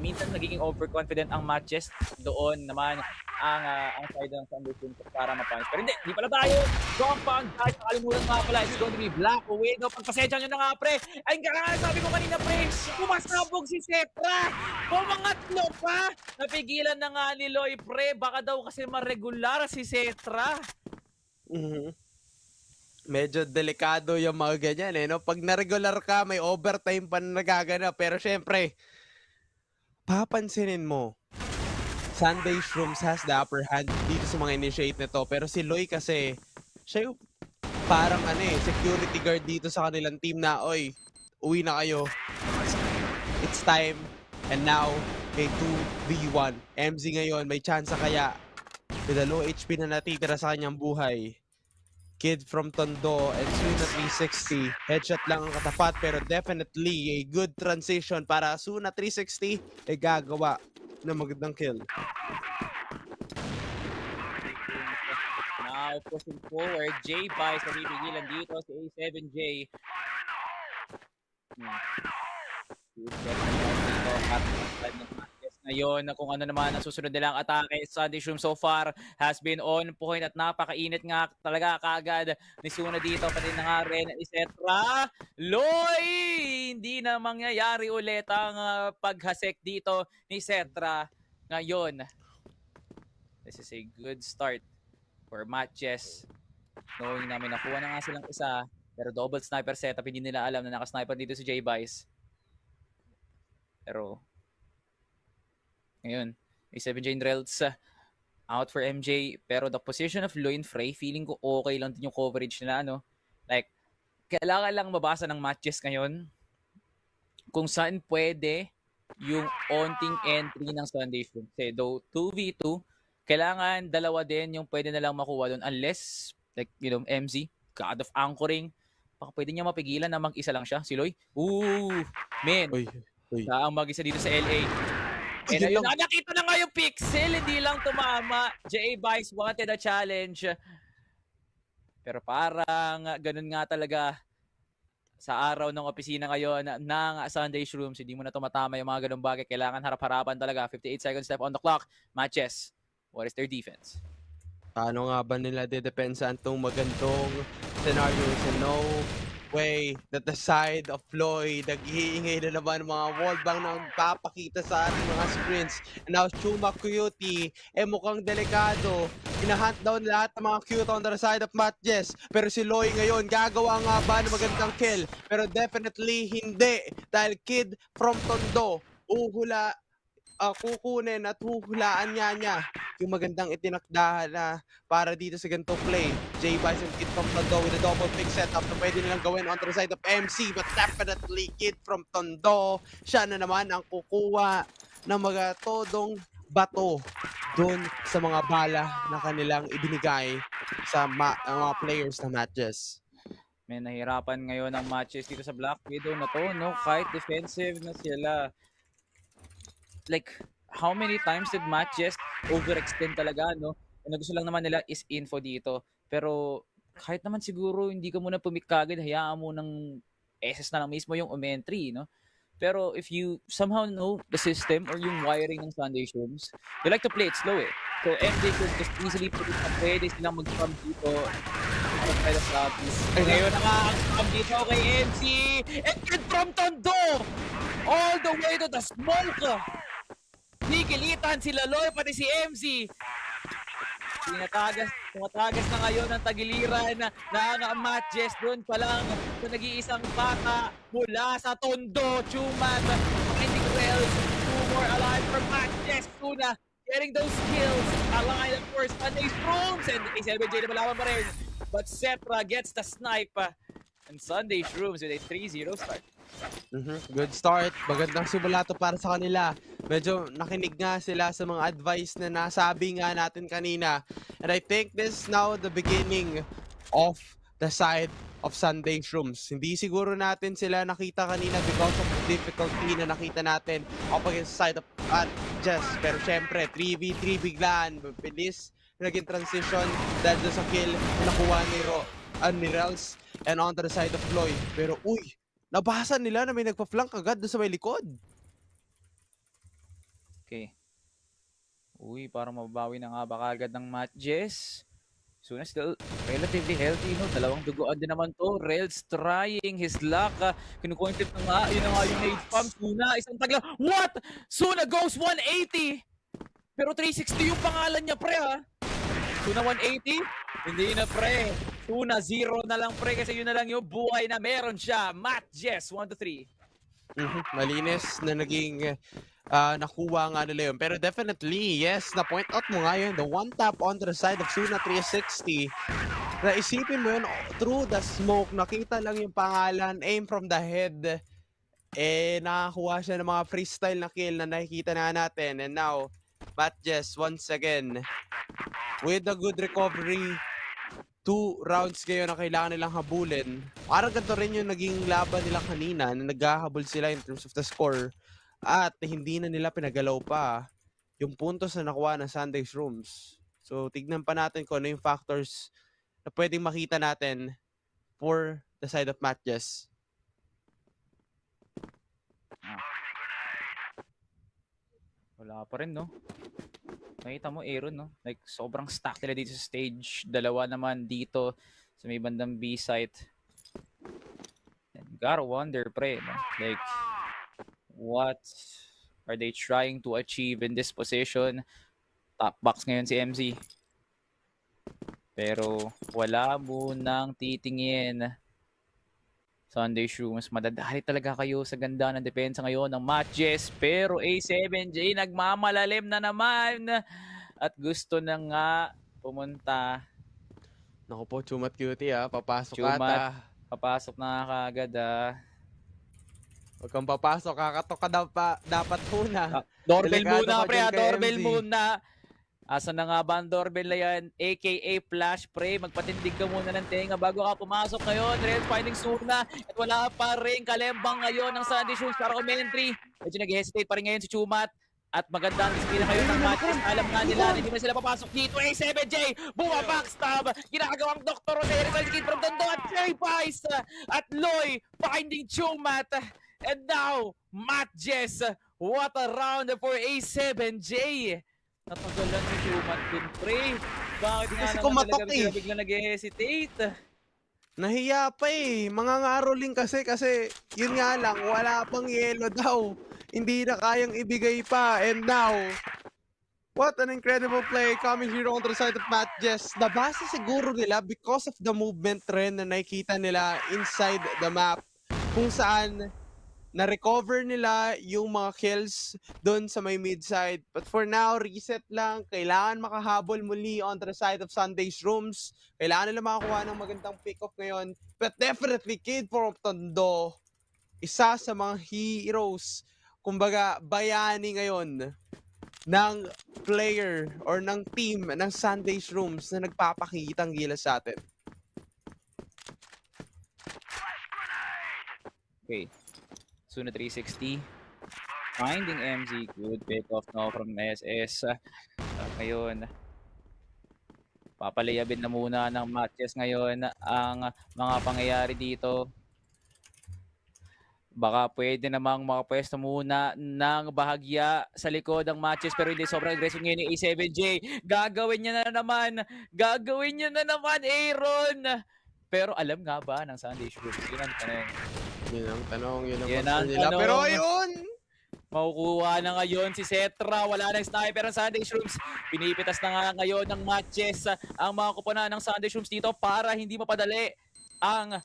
Minsan nagiging overconfident ang matches, doon naman ang side ng Sunday Shrooms para ma-punch. Pero hindi pala tayo. Compound tayo, nakalimutan nga pala. It's going to be Black Widow. Pagpasensya nyo na nga, pre. Ay, sabi ko kanina, pre, pumasabog si Cetra. Pumangatlo pa. Napigilan na nga ni Loy, pre. Baka daw kasi maregular si Cetra. Medyo delikado yung mga ganyan no? Pag na-regular ka, may overtime pa na nagaganap. Pero syempre, papansinin mo, Sunday Shrooms has the upper hand dito sa mga initiate nito. Pero si Loy kasi, siya yung parang security guard dito sa kanilang team na, oy, uwi na kayo. It's time. And now, kay 2v1. MZ ngayon, may chance kaya with a low HP na natitira sa kanyang buhay. Kid from Tondo and Suna 360. Headshot lang ang katapat pero definitely a good transition para Suna 360 ay gagawa ng magandang kill. Now pushing forward, J-Bai sa pipigilan dito si A7J. Ngayon, kung ano naman ang susunod nilang atake, Sunday Shrooms so far has been on point at napakainit nga talaga kaagad ni Suna dito, pati na nga rin etc. Loy! Hindi na mangyayari ulit ang paghasek dito ni Cetra ngayon. This is a good start for matches. Knowing namin nakuha na nga silang isa, pero double sniper setup, hindi nila alam na nakasniper dito si J-Vice. Pero ngayon, A7J and Relts out for MJ. Pero the position of Loy and Frey, feeling ko okay lang din yung coverage nila, no? Like, kailangan lang mabasa ng matches ngayon kung saan pwede yung onting entry ng Sunday Shrooms. Though 2v2, kailangan dalawa din yung pwede na lang makuha doon. Unless, like, MZ, God of Anchoring, baka pwede niya mapigilan na mag-isa lang siya, si Loy. Ooh, man. Uy. Ang mag-isa dito sa LA. And ayun, nakita na nga yung pixel, hindi lang tumama. J-Vice wanted a challenge. Pero parang ganun nga talaga sa araw ng opisina ngayon ng Sunday Shrooms. Hindi mo na tumatama yung mga ganung bagay. Kailangan harap-harapan talaga. 58 seconds left on the clock. Matches. What is their defense? Paano nga ba nila didepensa itong magandong scenario? No way that the side of Floyd nag-iingay na naman mga wallbang na papakita sa ating mga screens. And now Chuma Cutie mukhang delikado. Hinahunt down lahat ng mga cute on the side of matches. Pero si Loy ngayon gagawa nga ba ng magandang kill? Pero definitely hindi, dahil Kid from Tondo kukunin at huhulaan niya yung magandang itinakda na para dito sa ganitong play. J-Vice and Kid from Tondo with a double pick setup na pwede nilang gawin on the side of MC, but definitely Kid from Tondo, siya na naman ang kukuha ng mga todong bato dun sa mga bala na kanilang ibinigay sa mga players na matches. May nahirapan ngayon ang matches dito sa Black Widow na to, no? Kahit defensive na sila. Like, how many times did matches overextend talaga, no? Ang gusto lang naman nila is info dito. Pero kahit naman siguro hindi ka muna pumikagad, hayaan mo ng SS na lang mismo yung entry, no? Pero if you somehow know the system or yung wiring ng Sunday Shrooms, they like to play it slow, eh. So MJ could just easily put it up, pwede silang mag-come dito. Ngayon na nga ang come dito kay MC. And Kid from Tondo! All the way to the smoke! Nikilitan sila Loy, pati si MC. Tumatagas na ngayon ng tagiliran na matches doon pa lang sa nag-iisang bata mula sa Tondo. Chuman, finding Rails, 2 more alive for matches. Suna getting those kills. Alive of course, Sunday Shrooms and A7J na malaman pa rin. But Cetra gets the snipe and Sunday Shrooms with a 3-0 start. Good start. Magandang simula to para sa kanila. Medyo nakinig nga sila sa mga advice na nasabi nga natin kanina. And I think this is now the beginning of the side of Sunday Shrooms. Hindi siguro natin sila nakita kanina because of the difficulty na nakita natin up against the side of Jess. Pero syempre, 3v3 biglaan. Bilis naging transition dahil sa kill na nakuha ni Rels and on the side of Floyd. Pero nabasa nila na may nagpa-flank agad doon sa may likod. Okay. Uy, parang mababawi na nga ba kagad ng Matches? Suna still relatively healthy, no? Dalawang duguan din naman to. Rels trying his luck. Kinukointip na nga. Yun na nga yung nade spam. Suna, isang tagla. What? Suna goes 180! Pero 360 yung pangalan niya, pre, ha? Suna 180? Hindi na, pre. Suna 0 na lang, pre. Kasi yun na lang yung buhay na meron siya. Matches, 1-3. Malinis na naging nakuha nga nila yun. Pero definitely, yes, na-point out mo nga yun. The one tap on the side of Suna 360. Naisipin mo yun, through the smoke, nakita lang yung pangalan, aim from the head. Nakakuha siya ng mga freestyle na kill na nakikita na natin. And now, Matches once again, with a good recovery, 2 rounds ngayon na kailangan nilang habulin. Parang ganito rin yung naging laban nila kanina na naghahabol sila in terms of the score at hindi na nila pinagalaw pa yung puntos na nakuha ng Sunday Shrooms. So tignan pa natin kung ano yung factors na pwedeng makita natin for the side of Matches. Wala pa rin, no? Nakita mo, Aaron, no? Like, sobrang stack nila dito sa stage. Dalawa naman dito sa may bandang B site. And gotta wonder, pre, no? Like, what are they trying to achieve in this position? Top box ngayon si MZ. Pero, wala munang titingin. Sunday Shrooms, madadali talaga kayo sa ganda ng depensa ngayon ng Matches. Pero A7J nagmamalalim na naman at gusto na nga pumunta. Naku po, Chumat Cutie papasok Chumat, papasok na kagad Huwag kang papasok, kakatok ka dapat muna. Doorbell muna, pre, doorbell muna. Asa na nga ba ang doorbell na yan? AKA Flash, pre. Magpatindig ka muna ng tenga bago ka pumasok ngayon. Red finding Suna. At wala pa rin kalembang ngayon ng Sunday Shrooms para commentary. Medyo nag-hesitate pa rin ngayon si Chumat. At maganda ang disiplina ngayon ng Matches. Alam nga nila na hindi na sila papasok dito. A7J, backstab. Ginagawang Dr. Rosero Kid from Tondo at Cherry Pies. At Loy finding Chumat. And now, Matches. What a round for A7J. Natagalan ni Chumat dun, pre. Bakit nga kasi naman kumatok talaga sila bigla nag-hesitate? Nahiya pa mga ngaroling kasi yun nga lang, wala pang yellow daw. Hindi na kayang ibigay pa. And now, what an incredible play coming here on the side of Matches. Nabasa siguro nila because of the movement trend na nakikita nila inside the map. Kung saan na-recover nila yung mga kills doon sa may mid-side. But for now, reset lang. Kailangan makahabol muli on the side of Sunday Shrooms. Kailangan nila makakuha ng magandang pick-off ngayon. But definitely, Kid from Tondo, isa sa mga heroes, kumbaga, bayani ngayon ng player or ng team ng Sunday Shrooms na nagpapakitang gilas sa atin. Okay. Suna 360. Finding MZ. Good pick off now from SS. Ngayon, papalayabin na muna ng Matches ngayon ang mga pangyayari dito. Baka pwede namang makapwesto muna ng bahagya sa likod ng Matches pero hindi sobrang aggressive ngayon ni A7J. Gagawin niya na naman. Gagawin niya na naman, Aaron. Pero alam nga ba ng Sunday Shrooms? Yun ang tanong. Yun ang tanong, yun Yun ang ang nila. tanong. Pero ayun! Makukuha na ngayon si Cetra. Wala nang sniper ang Sunday Shrooms. Pinipitas na nga ngayon ng Matches ang mga kupunan ng Sunday Shrooms dito para hindi mapadali ang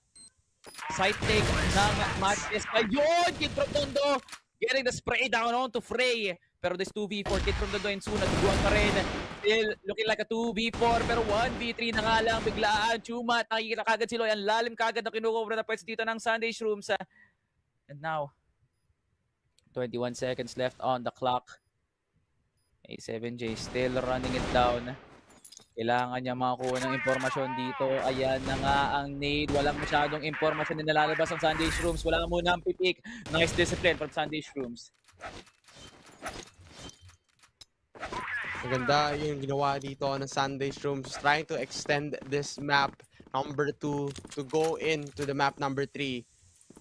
side take ng Matches. Ngayon, Kid from Tondo getting the spray down on to Frey. Pero this 2v4, Kid from Tondo and Suna tubuan pa rin. Still looking like a 2v4 pero 1v3 na nga lang biglaan. Chumat, nakikita kagad si Loy. Ang lalim kagad na kinukubra na pwede dito ng Sunday Shrooms. And now, 21 seconds left on the clock. A7J still running it down. Kailangan niya makakuha ng impormasyon dito. Ayan na nga ang nade. Walang masyadong impormasyon na nalalabas ang Sunday Shrooms. Wala muna ang pipik. Nice discipline from Sunday Shrooms. Maganda yung ginawa dito ng Sunday Shrooms, trying to extend this map number 2 to go into the map number 3.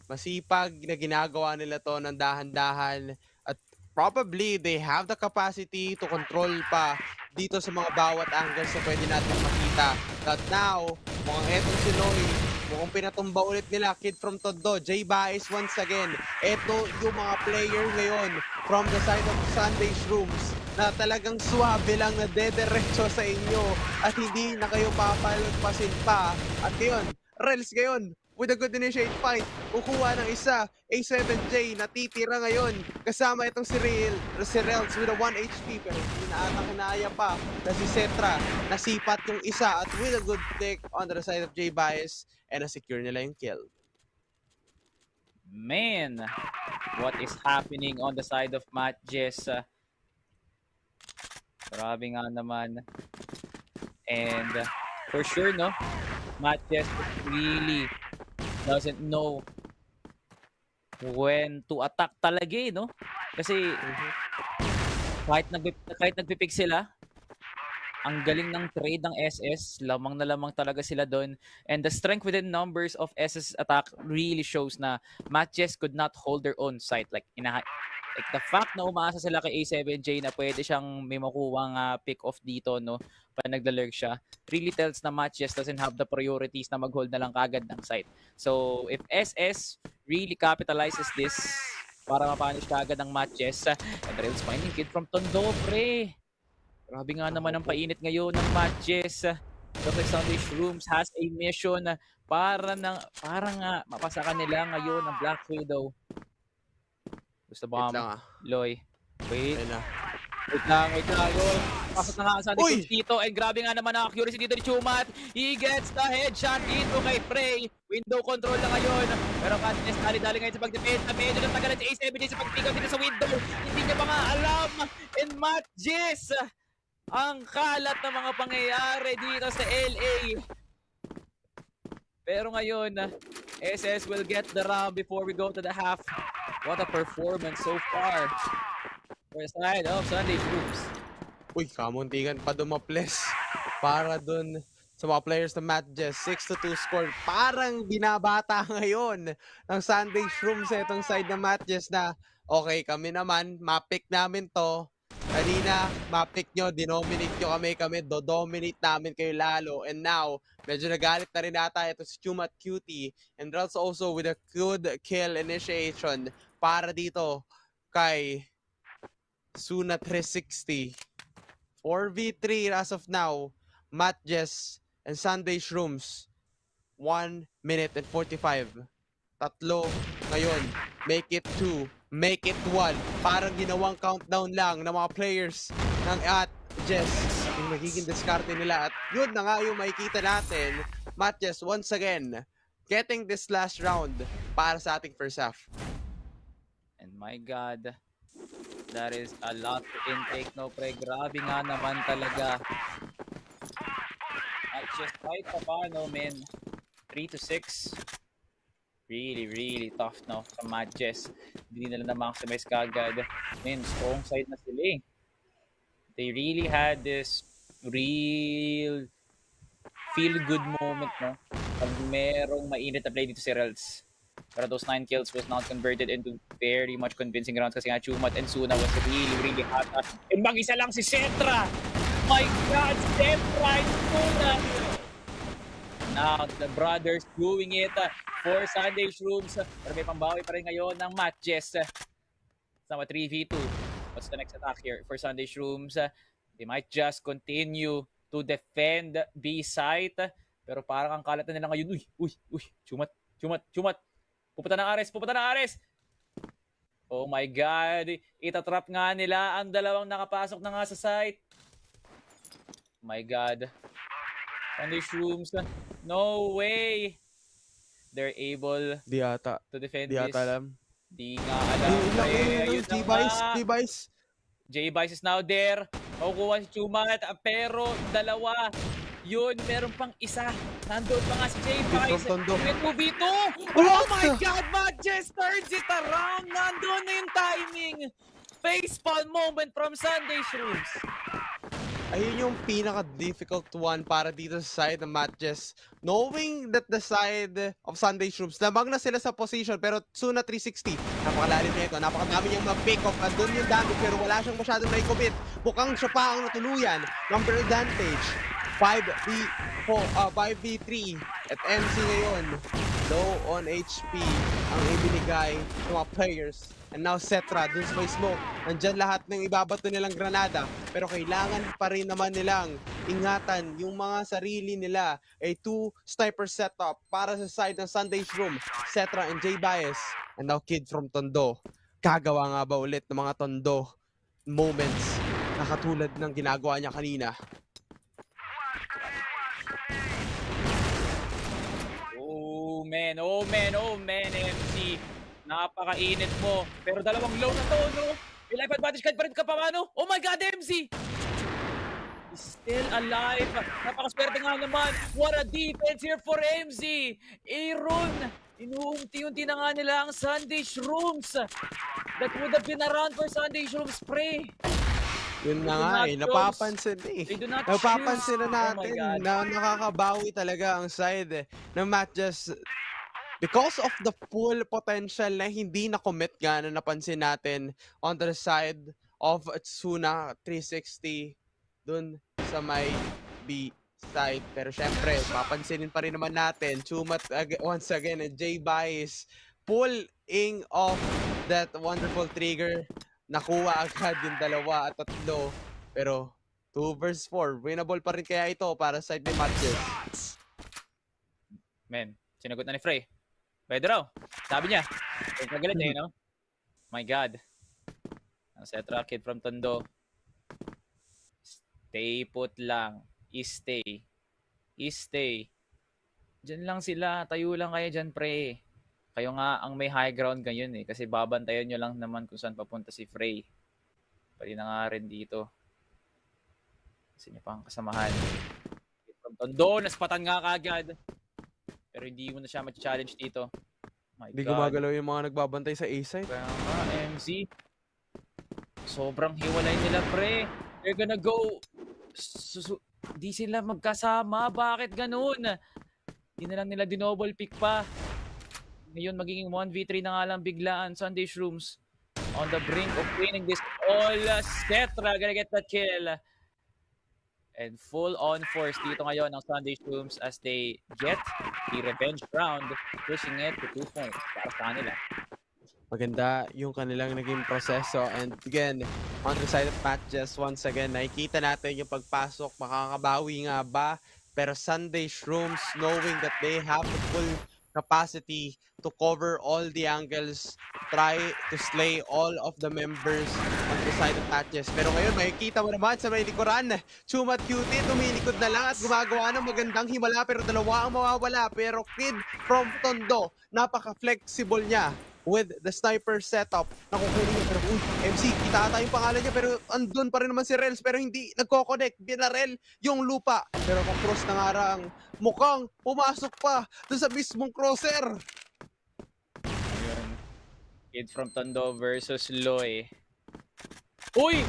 Masipag na ginagawa nila to ng dahan-dahan at probably they have the capacity to control pa dito sa mga bawat angles na pwede natin makita. But now, mukhang etong si Loy, mukhang pinatumba ulit nila, kid from Tondo, Jay Baez once again. Eto yung mga player ngayon from the side of Sunday Shrooms na talagang suwabe lang na dederecho sa inyo at hindi na kayo papalagpasin pa. At yun, Rels ngayon, with a good initiate fight, kukuha ng isa, A7J na titira ngayon. Kasama itong si Rels with a 1 HP pero hindi na ata kinaya pa na si Cetra. Nasipat yung isa at with a good pick on the side of Jay Baez and na-secure nila yung kill. Man, what is happening on the side of Matt Jess? Grabe nga naman. And for sure, no? Matt Jess really doesn't know when to attack talaga no? Kasi kahit nagpipick sila, ang galing ng trade ng SS, lamang na lamang talaga sila doon. And the strength within numbers of SS attack really shows na matches could not hold their own site. Like the fact na umaasa sila kay A7J na pwede siyang may makuwang pick off dito, no? Pag naglalurk siya, really tells na matches doesn't have the priorities na mag-hold na lang kagad ng site. So, if SS really capitalizes this para mapanish kagad ng matches, and Rails finding kid from Tondo, pre. Grabe nga naman ang painit ngayon ng matches. Looks like Sunday Shrooms has a mission para nga mapasakan nila ngayon ng Black Widow. Gusto ba Loy? Wait lang. Pasok na nga ang Sunday Shrooms dito. And grabe nga naman ang accuracy dito ni Chumat. He gets the headshot dito kay Prey. Window control na ngayon. Pero Katniss dali-dali ngayon sa pag-defend. Medyo natagalan si A7J sa pag-pick up dito sa window. Hindi niya pa nga alam. And Matt Jess, ang kalat ng mga pangyayari dito sa LA. Pero ngayon, SS will get the round before we go to the half. What a performance so far for the side of Sunday Shrooms. Uy, kamuntikan pa dumaples para dun sa mga players na Matt Jess. 6-2 score. Parang binabata ngayon ng Sunday Shrooms sa itong side na Matt Jess na okay, kami naman, mapick namin to. Kanina, mapick nyo, dinominate nyo kami, dodominate namin kayo lalo. And now, medyo nagalit na rin ata ito si Chumat Cutie. And Rels also with a good kill initiation para dito kay Suna 360. 4v3 as of now. Matt Jess and Sunday Shrooms. 1 minute and 45. Tatlo ngayon. Make it 2. Make it 1. Parang ginawang countdown lang ng mga players ng at Jess. Yung magiging diskarte nila. At yun na nga yung makikita natin. Matt Jess once again getting this last round para sa ating first half. And my God, that is a lot to intake, no, pre. Grabe nga naman talaga. At just kahit pa paano, man. 3-6. Really tough, no, sa matches. Hindi nila na-maximize kagad. Man, strong side na sila eh. They really had this real feel-good moment, no? Pag merong mainit na play dito si Rels. Pero those 9 kills was not converted into very much convincing rounds kasi nga Chumat and Suna was really hot. And mag-isa lang si Cetra! My God, Cetra and Suna! Now, the brothers doing it for Sunday Shrooms. Pero may pambawi pa rin ngayon ng matches. Sama 3v2. What's the next attack here for Sunday Shrooms? They might just continue to defend B site. Pero parang ang kalat na nila ngayon. Uy, Chumat. Pupunta ng Ares. Oh my God. Itatrap nga nila ang dalawang nakapasok na nga sa site. My God. Sunday Shrooms. No way. They're able to defend this. Di nga alam. J-Vice is now there. Makukuha si Chumat. Pero dalawa. Yun, meron pang isa. Nandun pa nga si J-Vice. With 2v2. Oh my God, Matches turns it around. Nandun na yung timing. Facepalm moment from Sunday Shrooms. Ayun yung pinaka-difficult one para dito sa side ng matches. Knowing that the side of Sunday Shrooms, lamang na sila sa position pero Tsuna 360. Napakalalim niya ito. Napakadami niyang mag-pick off. Andun yung damage pero wala siyang masyadong na-commit. Mukhang siya pa ang natuluyan. Number advantage. 5v3 at MC ngayon. Low on HP ang ibinigay ng mga players. And now Cetra, dun sa may smoke. Nandyan lahat ng ibabato nilang granada. Pero kailangan pa rin naman nilang ingatan yung mga sarili nila. A 2 sniper setup para sa side ng Sunday Shroom. Cetra and J Bias. And now Kid from Tondo. Gagawa nga ba ulit ng mga Tondo moments na katulad ng ginagawa niya kanina? Oh man, MC. Napakainit mo. Pero dalawang low na to, no? May life advantage kahit pa rin ka pa, ano? Oh my God, MC! He's still alive. Napakaswerte nga naman. What a defense here for MC. Aaron, inuunti-unti na nga nila ang Sunday Shrooms. That would have been a run for Sunday Shrooms spray. Yun na nga napapansin Napapansin na natin na nakakabawi talaga ang side ng matches because of the full potential na hindi na-commit nga na napansin natin on the side of Tsuna 360 dun sa may B side. Pero syempre, papansinin pa rin naman natin, Chumat once again and J-Bai is pulling off that wonderful trigger. Nakuha agad yung 2 at 3. Pero 2 versus 4. Winnable pa rin kaya ito para sa side ng matches. Men, sinagot na ni Frey. Pwede raw. Sabi niya. Kagalit no? My God. Ang Cetra, Kid from Tondo. Stay put lang. Stay. Diyan lang sila. Tayo lang kayo dyan, pre. Kayo nga ang may high ground ngayon kasi babantayan nyo lang naman kung saan papunta si Frey. Pwede na nga rin dito. Kasi nyo pang kasamahan. From Tondo, naspatan nga kagad. Pero hindi mo na siya ma-challenge dito. Hindi gumagalaw yung mga nagbabantay sa A-side. Kaya nga, MC. Sobrang hiwalay nila, pre. They're gonna go... Di sila magkasama. Bakit ganun? Di na lang nila dinoble pick pa. Ngayon, magiging 1v3 na nga lang biglaan. Sunday Shrooms on the brink of winning this all. Cetra gonna get that kill. And full on force dito ngayon ng Sunday Shrooms as they get the revenge round, pushing it to 2 points para sa kanila. Maganda yung kanilang naging proseso. And again, on the side of matches, once again, nakikita natin yung pagpasok. Makakabawi nga ba? Pero Sunday Shrooms, knowing that they have the full capacity to cover all the angles, try to slay all of the members on the side of matches. Pero ngayon, makikita mo naman sa may likuran, Chumat Cutie, tumilikod na lang at gumagawa ng magandang himala pero 2 ang mawawala. Pero Kid from Tondo, napaka-flexible niya with the sniper setup. Nakukunin niya pero MC, kita ata yung pangalan niya pero andun pa rin naman si Rels pero hindi nagko-connect. Binarel yung lupa. Pero kung-cross na nga rang mukhang pumasok pa dun sa mismong crosser. Ayun. Kid from Tondo versus Loy. Uy!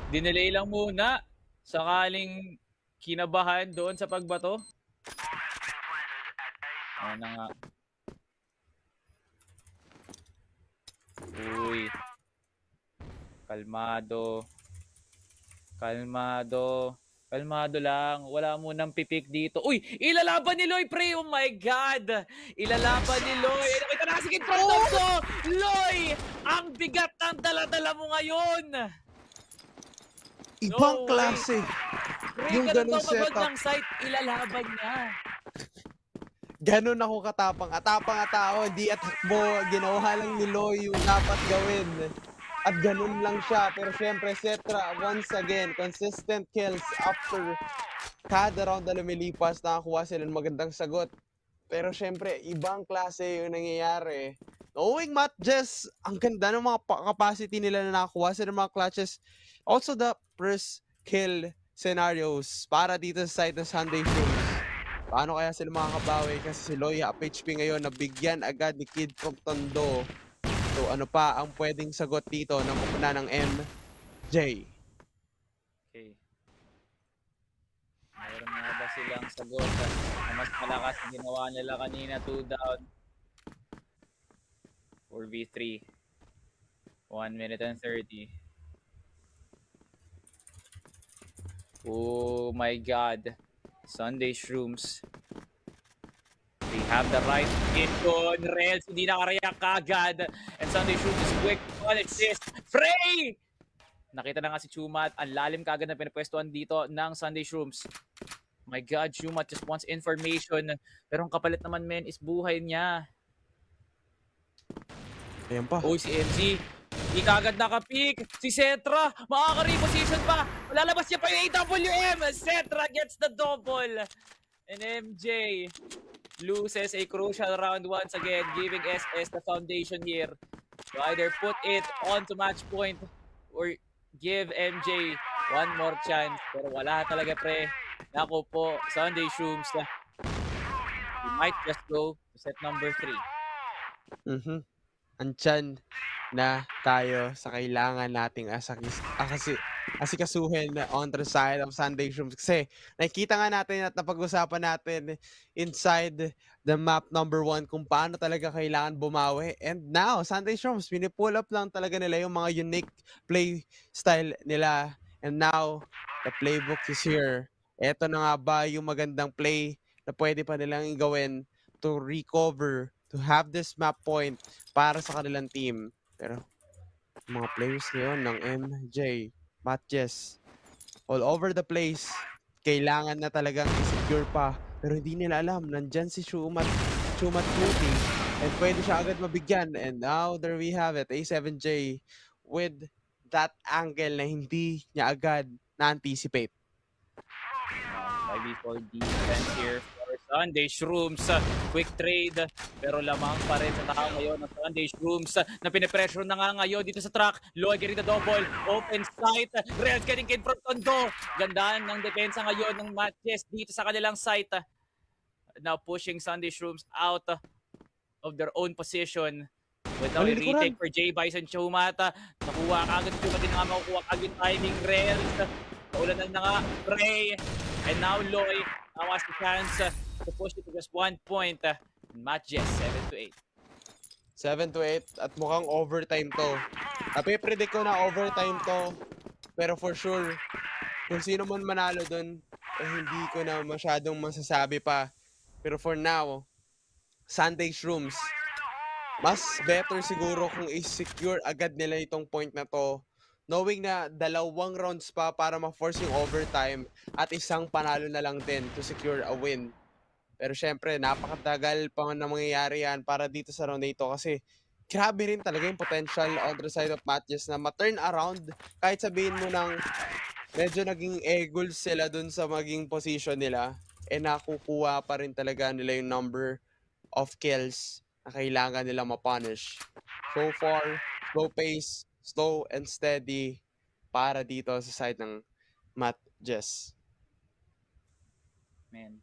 Dinelay lang muna. Sakaling kinabahan doon sa pagbato. Ayun na nga. Uy. Kalmado. Kalmado lang. Wala mo nang pipik dito. Uy! Ilalaban ni Loy, pre! Oh my God! Ilalaban ni Loy. Nakita na si Kid from Tondo! Loy! Ang bigat ng dala-dala mo ngayon! Ibang klase. Yung ganun setup. Ng site, ilalaban niya. Ganun ako katapang. Atapang tao, di at hakbo. Ginawa lang ni Loy yung dapat gawin. At ganun lang siya. Pero syempre, Cetra, once again, consistent kills after kada round na lumilipas, nakakuha sila ng magandang sagot. Pero syempre, ibang klase yung nangyayari. Knowing matches, ang ganda ng mga capacity nila na nakakuha sila ng mga clutches. Also the first kill scenarios para dito sa side ng Sunday Shrooms. Paano kaya sila makakabawi? Kasi si Loy up HP ngayon, nabigyan agad ni Kid from Tondo. So ano pa ang pwedeng sagot dito ng kupuna ng MJ? Okay. Meron nga ba silang sagot na mas malakas na ginawa nila kanina? 2 down. 4v3. 1 minute and 30. Oh my god. Sunday Shrooms. They have the right hit on Rails. Hindi nakareact kaagad. And Sunday Shrooms is quick on assist. Frey! Nakita na nga si Chumat. Ang lalim kaagad na pinapwestuhan dito ng Sunday Shrooms. My god, Chumat just wants information. Pero ang kapalit naman, men, is buhay niya. Ayan pa. Oh, si MG. Hindi kaagad nakapick. Si Cetra, makaka-reposition pa. Lalabas niya pa yung AWM. Cetra gets the double. And MJ loses a crucial round once again, giving SS the foundation here to either put it onto match point or give MJ one more chance. Pero wala talaga, pre. Naku po, Sunday Shrooms. We might just go to set number 3. Andyan na tayo sa kailangan nating asikasuhin on the side of Sunday Shrooms. Kasi nakikita nga natin at napag-usapan natin inside the map number 1 kung paano talaga kailangan bumawi. And now, Sunday Shrooms, pinipull up lang talaga nila yung mga unique play style nila. And now, the playbook is here. Eto na nga ba yung magandang play na pwede pa nilang gawin to recover, to have this map point para sa kanilang team. Pero mga players ngayon ng MJ, Matches, all over the place. Kailangan na talagang i-secure pa. Pero hindi nila alam, nandyan si Chumat Beauty. And pwede siya agad mabigyan. And now, there we have it, A7J with that angle na hindi niya agad na-anticipate. 5v4 defense here for Sunday Shrooms. Quick trade, pero lamang pa rin sa tao ngayon ng Sunday Shrooms na pinipressure na nga ngayon dito sa track. Loy getting the double, open sight, Real getting in from Tondo. Gandaan ng depensa ngayon ng Matches dito sa kanilang site. Now pushing Sunday Shrooms out of their own position. With now a retake for J. Bison Chumata. Nakuha kagad yung hindi na nga makukuha kagad yung timing. Real, naulanan na nga, Prey. And now Loy now has the chance to push it to just 1 point. Matches 7-8. 7-8 at mukhang overtime to. Napipredict ko na overtime to. Pero for sure, kung sino man manalo dun, hindi ko na masyadong masasabi pa. Pero for now, Sunday Shrooms, mas better siguro kung i-secure agad nila itong point na to. Knowing na 2 rounds pa para ma-force yung overtime at isang panalo na lang din to secure a win. Pero syempre, napakatagal pa na mangyayari yan para dito sa round na ito kasi grabe rin talaga yung potential on the side of Matches na ma-turn around kahit sabihin mo nang medyo naging eagles sila dun sa maging position nila nakukuha pa rin talaga nila yung number of kills na kailangan nila ma-punish. So far, slow pace, slow and steady para dito sa side ng Matches. Man.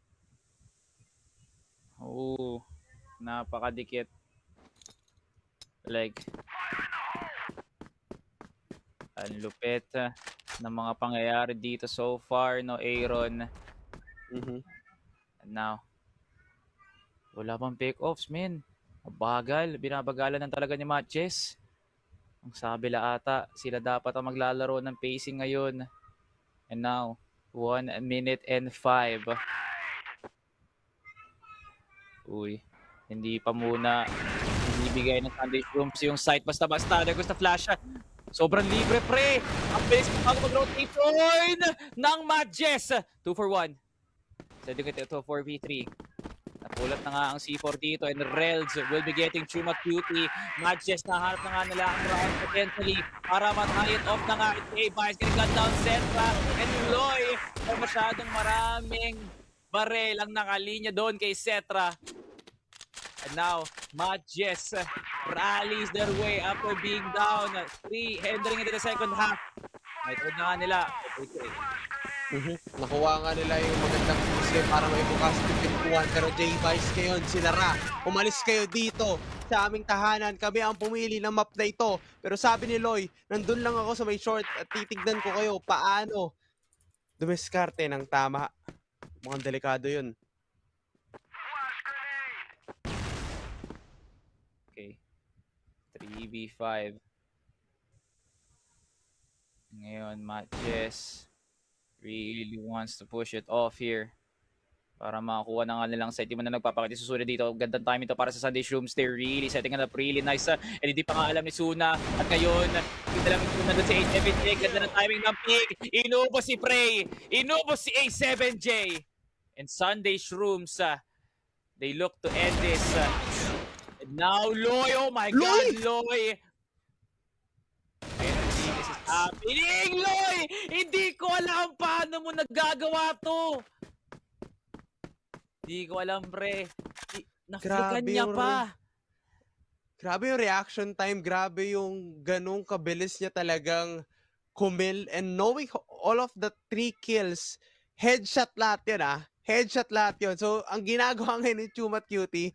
Oh, napakadikit. Like, ang lupit ng mga pangyayari dito so far, no, Aaron. And now, wala pang pick-offs, man. Bagal, binabagalan ng talaga ni Matches. Ang sabi la ata, sila dapat ang maglalaro ng pacing ngayon. And now, 1 minute and 5. Uy, hindi pa muna binibigay ng Sunday Shrooms yung sight. Basta-basta, there goes the flash. Sobrang libre, pre. Ang bilis bago mag-rotation ng Matches. 2 for 1. Sabi ko ito, 4v3. Napulat na nga ang C4 dito and Rels will be getting Chumat Beauty. Matches na harap na nga nila ang round potentially para mag-hit off na nga. A-Bias getting gun down Cetra and Loy. Ay masyadong maraming barel ang nakalinya doon kay Cetra. And now, Matches rallies their way after being down 3 entering into the second half. May tawad na nga nila. Okay. Nakuha nga nila yung magandang position para maibukas yung pinikuhan. Pero J-Vice ngayon, sinara. Umalis kayo dito sa aming tahanan. Kami ang pumili ng map na ito. Pero sabi ni Loy, nandun lang ako sa may short at titignan ko kayo paano dumiskarte ng tama. mukhang delikado yun. Okay. 3v5. Ngayon, Matches really wants to push it off here para makakuha ng kanilang set. Yung na nagpapakita susunod dito. Gandang timing to para sa Sunday Shrooms. They're really setting it up really nice. And hindi pa nga alam ni Suna. At ngayon, hindi lang yung Suna doon si A7J. Ganda ng timing ng pick. Inubos si Prey. Inubos si A7J. And Sunday Shrooms, they look to end this. And now, Loy. Oh my God, Loy. This is happening, Loy! Hindi ko alam paano mo nagagawa to. Hindi ko alam, pre. Naflikan niya pa. Grabe yung reaction time. Grabe yung ganung kabilis niya talagang kumil. And knowing all of the 3 kills, headshot lahat yun Headshot lahat yun. So, ang ginagawa ngayon ni Chumat Cutie,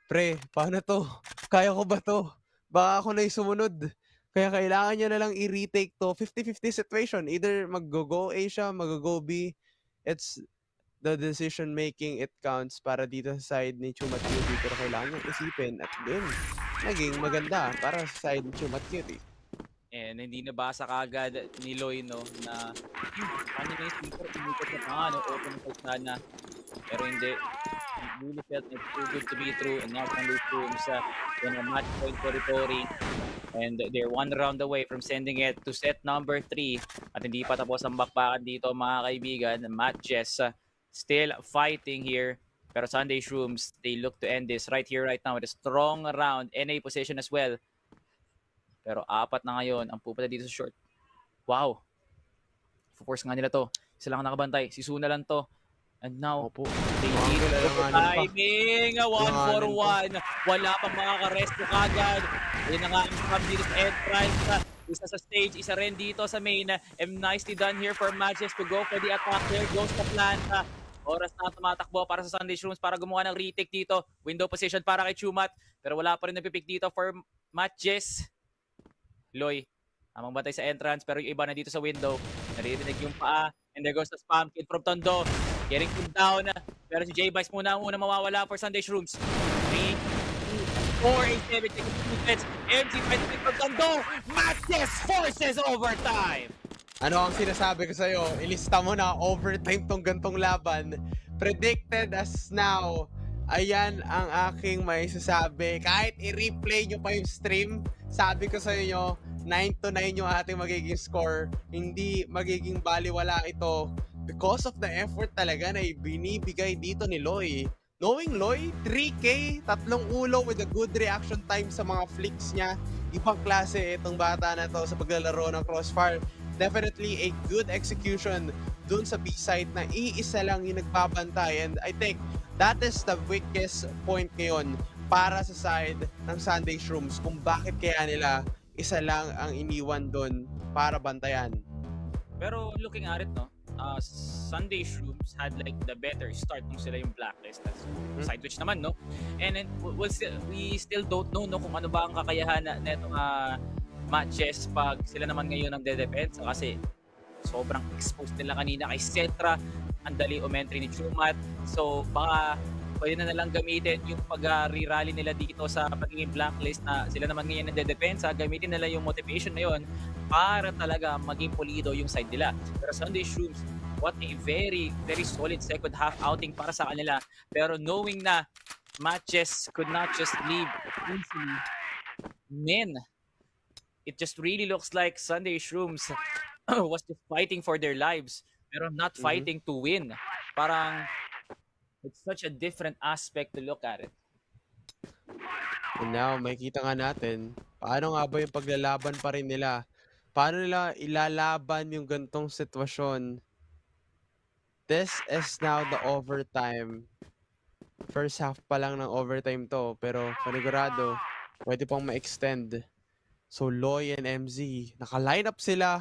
pre, paano to? Kaya ko ba to? Baka ako na yung sumunod. Kaya kailangan niya na lang i-retake to. 50-50 situation. Either mag-go A siya, mag-go B. It's the decision making, it counts para dito sa side ni Chumat Cutie. Pero kailangan niya isipin at yun, naging maganda para sa side ni Chumat Cutie. And hindi nabasa kagad ni Loy, no, na ano na yung speaker, umikot na open fight sana. Pero hindi. It really felt like too good to be true. And now Sunday Shrooms in a match point territory. And they're 1 round away from sending it to set number 3. At hindi pa tapos ang bakbakan dito, mga kaibigan. Matches still fighting here. Pero Sunday Shrooms, they look to end this right here, right now with a strong round. NA position as well. Pero 4 na ngayon ang pupunta dito sa short. Wow. Force nga nila to. Isa lang nakabantay. Si Suna lang to. And now, they need timing. 1-for-1. Wala pang makaka-resto kagad. Yun na nga ang come dito sa entrance. Isa sa stage, isa rin dito sa main. And nicely done here for Matches to go for the attack. There goes the plan. Oras na tumatakbo para sa Sunday Shrooms para gumawa ng retake dito. Window position para kay Chumat. Pero wala pa rin napipick dito for Matches. Loy, amang batay sa entrance pero yung iba na dito sa window. Naririnig yung paa. And there goes the spam kid from Tondo. Getting him down. Pero si J-Vice muna mawawala for Sunday Shrooms. 3, 2, 4, 8, 7, 6, 2 sets. MC fights from Tondo. Matches forces overtime. Ano ang sinasabi ko sa'yo? Ilista mo na overtime tong gantong laban. Predicted as now. Ayan ang aking may sasabi. Kahit i-replay nyo pa yung stream, sabi ko sa inyo, 9-9 yung ating magiging score. Hindi magiging baliwala ito because of the effort talaga na binibigay dito ni Loy. Knowing Loy, 3K, 3 ulo with a good reaction time sa mga flicks niya. Ibang klase itong bata na to sa paglalaro ng Crossfire. Definitely a good execution dun sa B-side na iisa lang yung nagbabantay. And I think that is the weakest point ngayon para sa side ng Sunday Shrooms kung bakit kaya nila isa lang ang iniwan doon para bantayan. Pero looking at it, no, Sunday Shrooms had like the better start nung sila yung blacklist. That's Sidewitch naman, no? And then we still don't know, no, kung ano ba ang kakayahan na itong Matches pag sila naman ngayon ang de-defense kasi sobrang exposed nila kanina kay Cetra. Ang dali umentry ni Chumat. So baka pwede na lang gamitin yung pag-re-rally nila dito sa pagiging blacklist na sila naman ngayon nade-depensa. Gamitin nila yung motivation na yun para talaga maging pulido yung side nila. Pero Sunday Shrooms, what a very, very solid second half outing para sa kanila. Pero knowing na Matches could not just leave easily, men, it just really looks like Sunday Shrooms was just fighting for their lives pero not fighting to win. Parang it's such a different aspect to look at it. And now, makikita nga natin, paano nga ba yung paglalaban pa rin nila? Paano nila ilalaban yung gantong sitwasyon? This is now the overtime. First half pa lang ng overtime to, pero panigurado, pwede pang ma-extend. So, Loy and MZ, naka-line up sila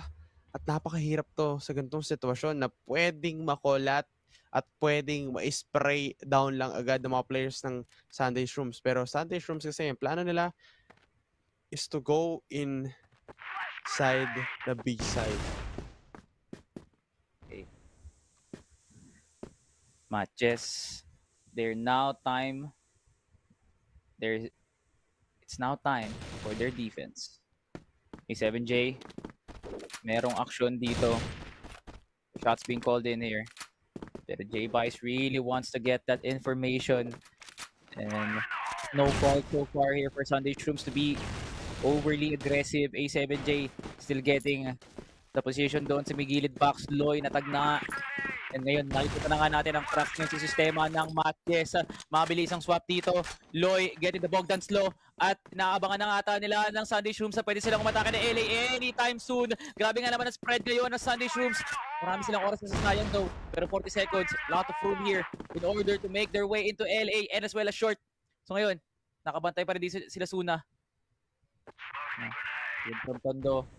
at napakahirap to sa ganitong sitwasyon na pwedeng makulat at pwedeng ma-spray down lang agad ng mga players ng Sunday Shrooms. Pero Sunday Shrooms kasi yung plano nila is to go inside the B side. Okay. Matches. It's now time for their defense. A7J, merong action dito. Shots being called in here. Pero J-Vice really wants to get that information. And no call so far here for Sunday Shrooms to be overly aggressive. A7J still getting the position doon sa migilid box. Loy natag na. And ngayon, nakikita na nga natin ang cracks ng sistema ng Matches. Mabilis ang swap dito. Loy getting the Bogdan slow. At naabangan na ata nila ng Sunday Shrooms na pwede silang umatake ng LA anytime soon. Grabe nga naman ang spread ngayon ng Sunday Shrooms. Marami silang oras na sasayang though. Pero 40 seconds, lot of room here in order to make their way into LA and as well as short. So ngayon, nakabantay pa rin sila Suna. Yun from Tondo.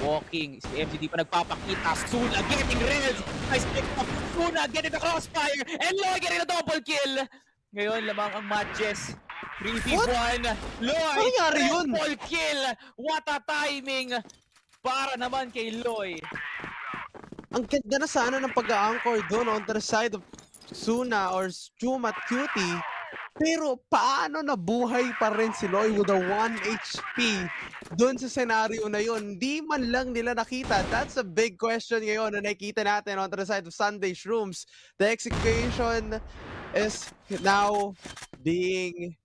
Walking, si MG di pa nagpapakita. Suna getting red. Nice pick up. Suna getting the crossfire. And Loy getting a double kill. Ngayon, lamang ang Matches. 3v1. Loy, triple kill. What a timing para naman kay Loy. Ang ganda na sana ng pag-a-anchor doon on the side of Suna or Chum at Cutie. Pero paano nabuhay pa rin si Loy with a 1 HP doon sa senaryo na yun? Di man lang nila nakita. That's a big question ngayon na nakikita natin on the side of Sunday Shrooms. The execution is now being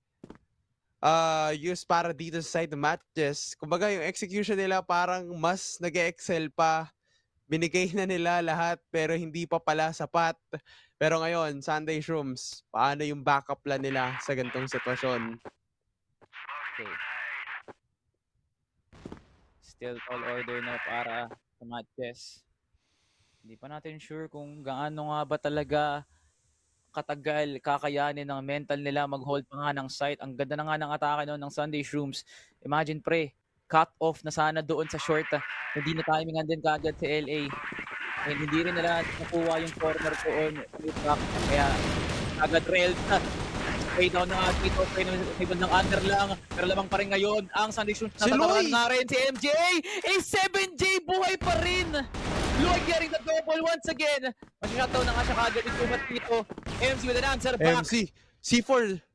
used para dito sa side of Matches. Kumbaga yung execution nila parang mas nag-excel pa. Binigay na nila lahat pero hindi pa pala sapat. Pero ngayon, Sunday Shrooms, paano yung backup plan nila sa ganitong sitwasyon? Okay. Still tall order na para sa Matches. Hindi pa natin sure kung gaano nga ba talaga katagal kakayanin ng mental nila mag-hold pa nga ng site. Ang ganda na nga ng atake noon ng Sunday Shrooms. Imagine pre, cut off na sana doon sa short. Hindi na timingan din kagad sa LA. And hindi rin nila nakuha yung corner doon. Kaya agad railed na. Way down na dito. May bandang under lang. Pero lamang pa rin ngayon ang Sunday Shrooms. Natatawagan nga rin si MJ. A7J buhay pa rin. Loy getting the double once again. Masya-shutdown na nga siya kagad yung tumat dito. MC with an answer back. MC, C4.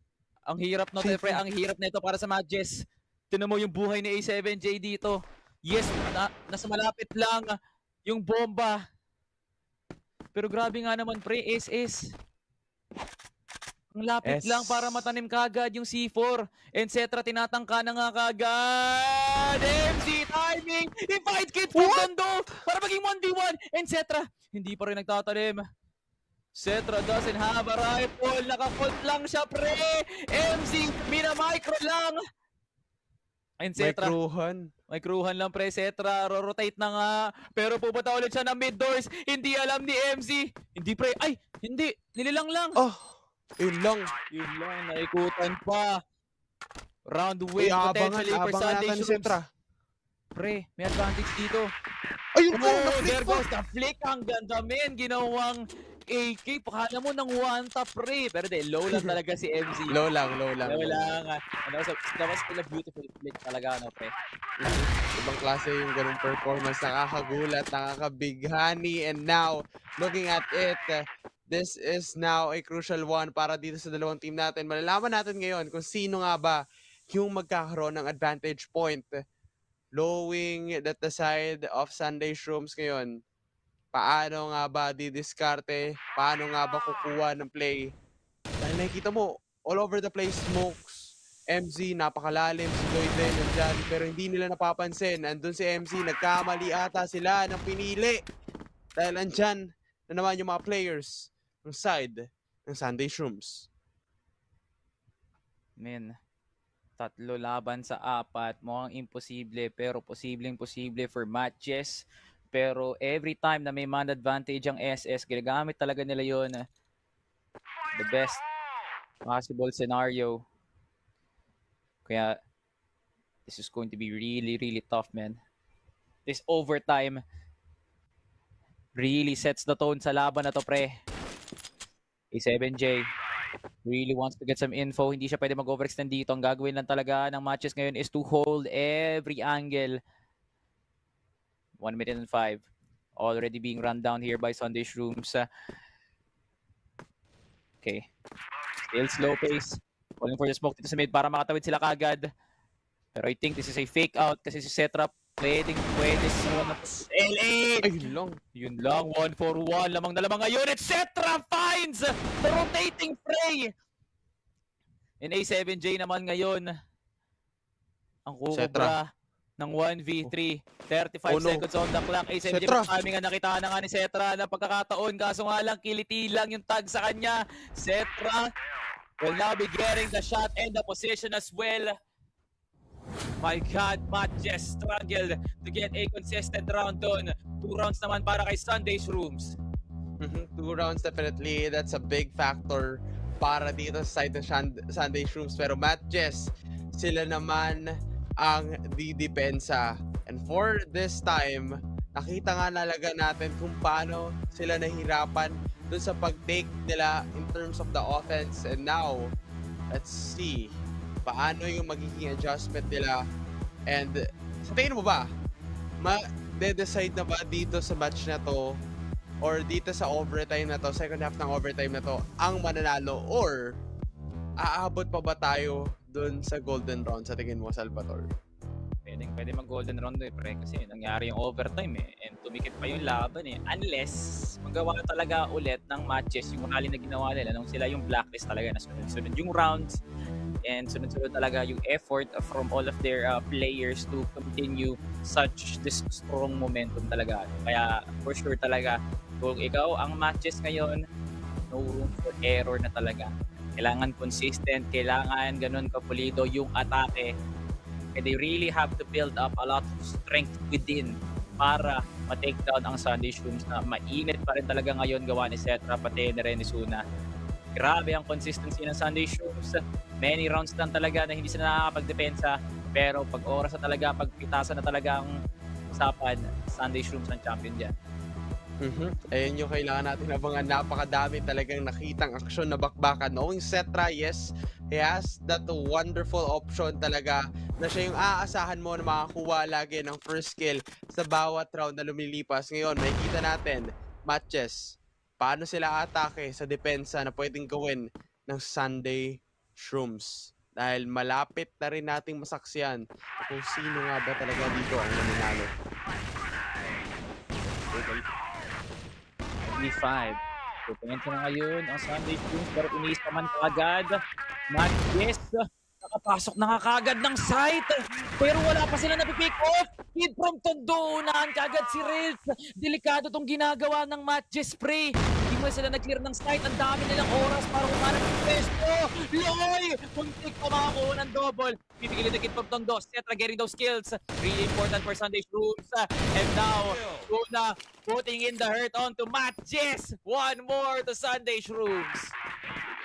Ang hirap na ito, pre. Ang hirap na ito para sa Matches. Tinan mo yung buhay ni A7J dito. Yes, nasa malapit lang yung bomba. Pero grabe nga naman, pre. SS. Ang lapit lang para matanim kagad yung C4. Etc. Tinatangka na nga kagad. MC timing. Invite kit from Tondo para maging 1v1. Etc. Hindi pa rin nagtatalim. Cetra doesn't have a rifle. Naka-fault lang siya, pre. MC, mina-micro lang. And Cetra. May crewhan lang, pre. Cetra, rotate na nga. Pero pupunta ulit siya ng mid-doors. Hindi alam ni MC. Hindi, pre. Ay, hindi. Nililang lang. Oh, yun lang. Yun lang, naikutan pa. Round win potentially for Sunday Shrooms. Pre, may advantage dito. Ayun po, there goes the flick. Ang ganda, men. Ginawang AK, pakala mo ng one tap, pre. Pero low lang talaga si MC. Low lang. Low lang. That was still a beautiful flick talaga, no, pre. Ibang klase yung ganung performance. Nakakagulat, nakakabighani. And now, looking at it, this is now a crucial one para dito sa dalawang team natin. Malalaman natin ngayon kung sino nga ba yung magkakaroon ng advantage point. Lowing that the side of Sunday Shrooms ngayon. Paano nga ba didiskarte? Paano nga ba kukuha ng play? Dahil nakikita mo, all over the place, smokes. MZ, napakalalim. Si Lloyd din, nandyan. Pero hindi nila napapansin. Andun si MC, nagkamali ata sila ng pinili. Dahil andyan na naman yung mga players ng side ng Sunday Shrooms. Men, 3 laban sa 4. Mukhang imposible, pero posibleng-posible for Matches. Pero every time na may man advantage ang SS, ginagamit talaga nila yon. The best possible scenario. Kaya, this is going to be really, really tough, man. This overtime really sets the tone sa laban na to, pre. A7J really wants to get some info. Hindi siya pwede mag-overextend dito. Ang gagawin lang talaga ng Matches ngayon is to hold every angle. 1 minute and 5. Already being run down here by Sunday Shrooms. Okay. Still slow pace. Calling for the smoke dito sa mid para makatawid sila kagad. Pero I think this is a fake out kasi si Setra pwede sa LA! Yun lang, 1-4-1. Lamang na lamang ngayon. It's Setra finds the rotating fray! In A7J naman ngayon, ang kukubra ng 1v3. 35 seconds on the clock. A7J kami nga nakita na nga ni Setra na pagkakataon. Kaso nga lang, kiliti lang yung tag sa kanya. Setra will now be getting the shot and the position as well. My God, MatchJess struggled to get a consistent round doon. 2 rounds naman para kay Sunday Shrooms. 2 rounds definitely. That's a big factor para dito sa side ng Sunday Shrooms. Pero MatchJess, sila naman ang didepensa. And for this time, nakita nga nalaga natin kung paano sila nahirapan dun sa pag-take nila in terms of the offense. And now, let's see paano yung magiging adjustment nila. And sa tingin mo ba, ma-decide na ba dito sa match na to or dito sa overtime na to, second half ng overtime na to, ang mananalo? Or aabot pa ba tayo dun sa golden round sa tingin mo, Salvatore? Pwede mag-golden round pre kasi nangyari yung overtime and tumikit pa yung laban unless magawa talaga ulit ng matches yung rally na ginawa nila nung sila yung blacklist talaga na sunod-sunod yung rounds and sunod-sunod talaga yung effort from all of their players to continue such this strong momentum talaga. Kaya for sure talaga kung ikaw ang matches ngayon, no room for error na talaga. Kailangan consistent, kailangan ganun kapulido yung atake. And they really have to build up a lot of strength within para ma-take down ang Sunday Shrooms na mainit pa rin talaga ngayon gawa ni Setra pati na rin ni Suna. Grabe ang consistency ng Sunday Shrooms. Many rounds lang talaga na hindi sila nakakapagdepensa pero pag oras na talaga, pagpitasan na talaga ang usapan, Sunday Shrooms ang champion dyan. Ayun yung kailangan natin abangan. Napakadami talagang nakitang aksyon na bakbakan. Knowing Setra, yes, he has that wonderful option talaga na siya yung aasahan mo na makakuha lagi ng first kill sa bawat round na lumilipas. Ngayon, makikita natin, matches, paano sila atake sa depensa na pwedeng gawin ng Sunday Shrooms. Dahil malapit na rin nating masaksiyan kung sino nga ba talaga dito ang mananalo. 5. Pupunta na ngayon ang Sunday Shrooms pero inis naman kaagad. MatchJess, nakapasok na kagad ng site pero wala pa sila napipick off. Kid from Tondo, unahan kagad si Rails. Delikado tong ginagawa ng MatchJess pre. Hindi mo sila nag-clear ng site. Ang dami nilang oras para kumanap ng pesto. Loy! Puntik pa makakuha ng double. Pipigilin na Kid from Tondo. Setra getting those kills. Really important for Sunday Shrooms. And now, Suna putting in the hurt onto MatchJess. One more to Sunday Shrooms.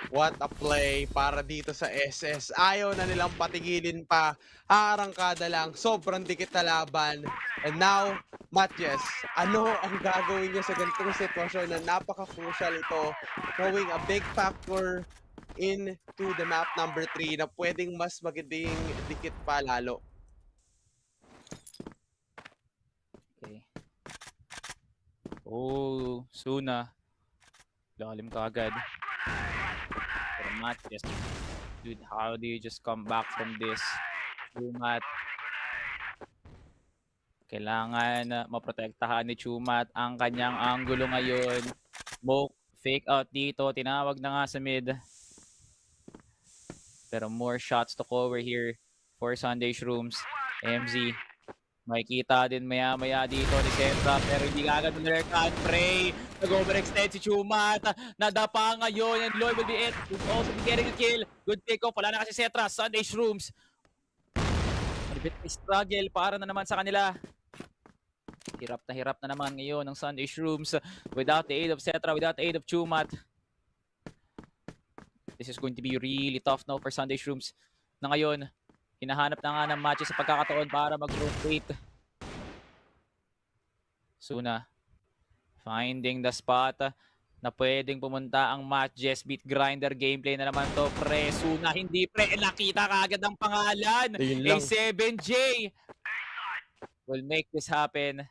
What a play para dito sa SS. Ayaw na nilang patigilin pa. Arangkada lang. Sobrang dikit na laban. And now, MatchJess, ano ang gagawin niya sa ganitong sitwasyon na napaka-crucial ito? Throwing a big factor into the map number 3 na pwedeng mas magiging dikit pa lalo. Okay. Oh, Suna. Lalim ka agad. Pero MatchJess, dude, how do you just come back from this? Chumat. Kailangan maprotektahan ni Chumat ang kanyang angulo ngayon. Smoke, fake out dito. Tinawag na nga sa mid. Pero more shots to cover here for Sunday Shrooms. MZ. Makikita din maya-maya dito ni Setra pero hindi agad nilerkan. Prey. Nag-overextend si Chumat. Nadapa ngayon and Loy will be it. Will also be getting a kill. Good pick-off. Wala na kasi Setra. Sunday Shrooms. Struggle para na naman sa kanila. Hirap na naman ngayon ng Sunday Shrooms without the aid of Setra, without the aid of Chumat. This is going to be really tough now for Sunday Shrooms na ngayon. Hinahanap na nga ng matches sa pagkakataon para mag-rotate. Suna finding the spot na pwedeng pumunta ang MatchJess. Beat grinder gameplay na naman to pre. Suna hindi pre. Nakita kaagad ang pangalan. A7J will make this happen.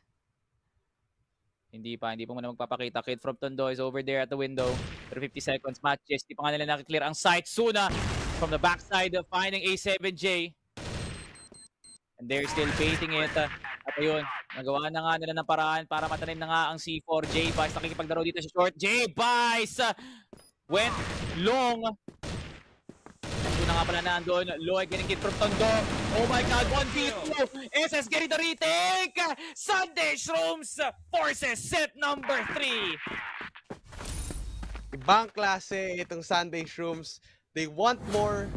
Hindi pa muna magpapakita. Kid from Tondo is over there at the window. Pero 50 seconds matches. Hindi pa nga nila nakiklear ang site. Suna from the backside finding A7J. And they're still baiting it. At ayun, nagawa na nga nila ng paraan para matanim na nga ang C4. J-Vice nakikipagdaro dito sa short. J-Vice went long. Ito na nga pala nandun. Loy getting Kid from Tondo. Oh my God, 1v2. SS getting the retake. Sunday Shrooms forces set number 3. Ibang klase itong Sunday Shrooms. They want more.